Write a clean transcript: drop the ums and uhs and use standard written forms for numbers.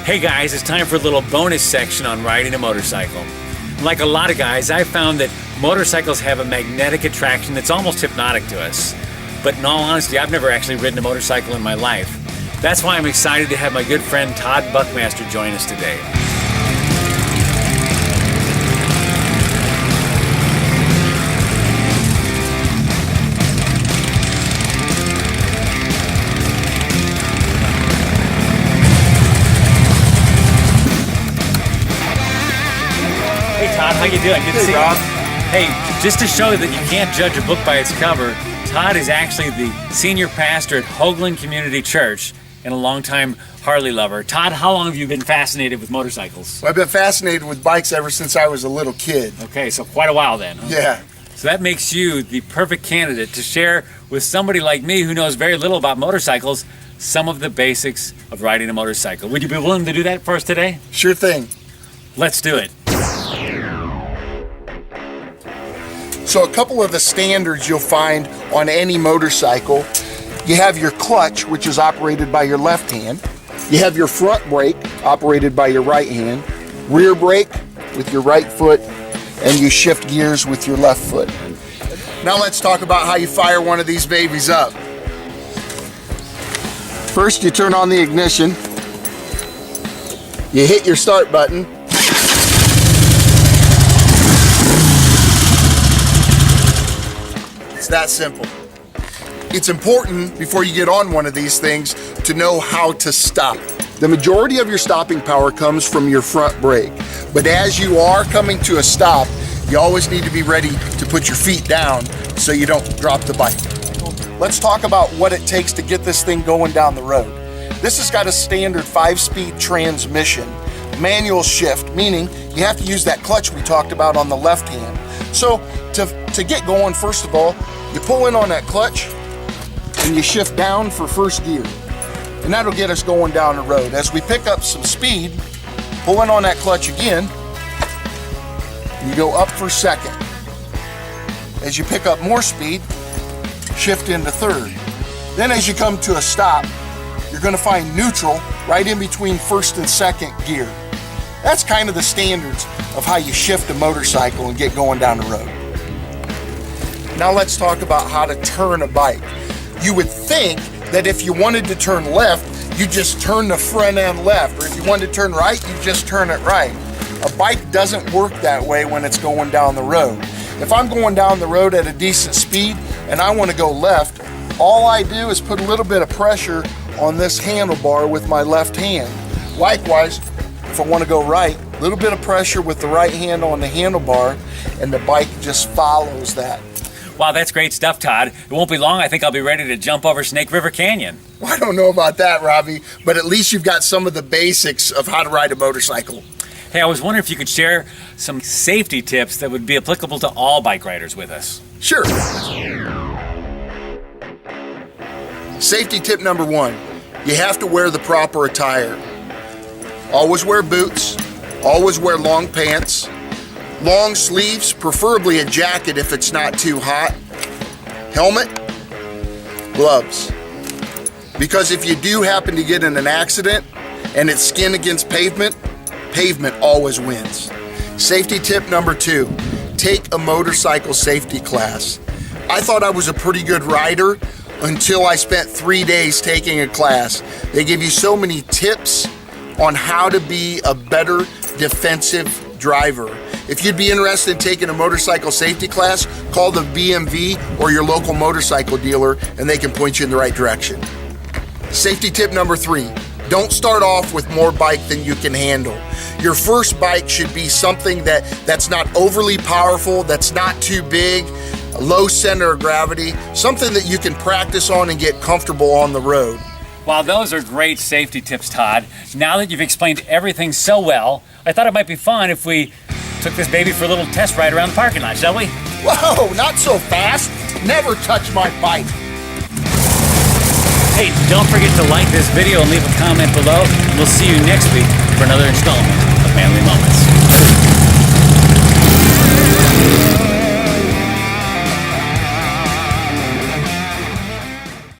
Hey guys, it's time for a little bonus section on riding a motorcycle. Like a lot of guys, I've found that motorcycles have a magnetic attraction that's almost hypnotic to us. But in all honesty, I've never actually ridden a motorcycle in my life. That's why I'm excited to have my good friend Todd Buckmaster join us today. Todd, how you doing? Good to see you. Rob. Hey, just to show that you can't judge a book by its cover, Todd is actually the senior pastor at Hoagland Community Church and a longtime Harley lover. Todd, how long have you been fascinated with motorcycles? Well, I've been fascinated with bikes ever since I was a little kid. Okay, so quite a while then. Huh? Yeah. So that makes you the perfect candidate to share with somebody like me who knows very little about motorcycles some of the basics of riding a motorcycle. Would you be willing to do that for us today? Sure thing. Let's do it. So a couple of the standards you'll find on any motorcycle, you have your clutch, which is operated by your left hand. You have your front brake, operated by your right hand. Rear brake with your right foot, and you shift gears with your left foot. Now let's talk about how you fire one of these babies up. First, you turn on the ignition. You hit your start button. That simple. It's important before you get on one of these things to know how to stop. The majority of your stopping power comes from your front brake, but as you are coming to a stop, you always need to be ready to put your feet down so you don't drop the bike. Let's talk about what it takes to get this thing going down the road. This has got a standard 5-speed transmission, manual shift, meaning you have to use that clutch we talked about on the left hand. So to get going, first of all, you pull in on that clutch and you shift down for first gear. And that'll get us going down the road. As we pick up some speed, pull in on that clutch again, and you go up for second. As you pick up more speed, shift into third. Then as you come to a stop, you're gonna find neutral right in between first and second gear. That's kind of the standards of how you shift a motorcycle and get going down the road. Now let's talk about how to turn a bike. You would think that if you wanted to turn left, you just turn the front end left, or if you wanted to turn right, you just turn it right. A bike doesn't work that way when it's going down the road. If I'm going down the road at a decent speed and I want to go left, all I do is put a little bit of pressure on this handlebar with my left hand. Likewise, if I want to go right, a little bit of pressure with the right hand on the handlebar, and the bike just follows that. Wow, that's great stuff, Todd. It won't be long. I think I'll be ready to jump over Snake River Canyon. Well, I don't know about that, Robbie, but at least you've got some of the basics of how to ride a motorcycle. Hey, I was wondering if you could share some safety tips that would be applicable to all bike riders with us. Sure. Safety tip number 1, you have to wear the proper attire. Always wear boots, always wear long pants, long sleeves, preferably a jacket if it's not too hot, helmet, gloves. Because if you do happen to get in an accident and it's skin against pavement, pavement always wins. Safety tip number 2, take a motorcycle safety class. I thought I was a pretty good rider until I spent 3 days taking a class. They give you so many tips on how to be a better defensive driver. If you'd be interested in taking a motorcycle safety class, call the BMV or your local motorcycle dealer and they can point you in the right direction. Safety tip number 3, don't start off with more bike than you can handle. Your first bike should be something that's not overly powerful, that's not too big, a low center of gravity, something that you can practice on and get comfortable on the road. Wow, those are great safety tips, Todd. Now that you've explained everything so well, I thought it might be fun if we took this baby for a little test ride around the parking lot, shall we? Whoa, not so fast. Never touch my bike. Hey, don't forget to like this video and leave a comment below. We'll see you next week for another installment of Manly Moments.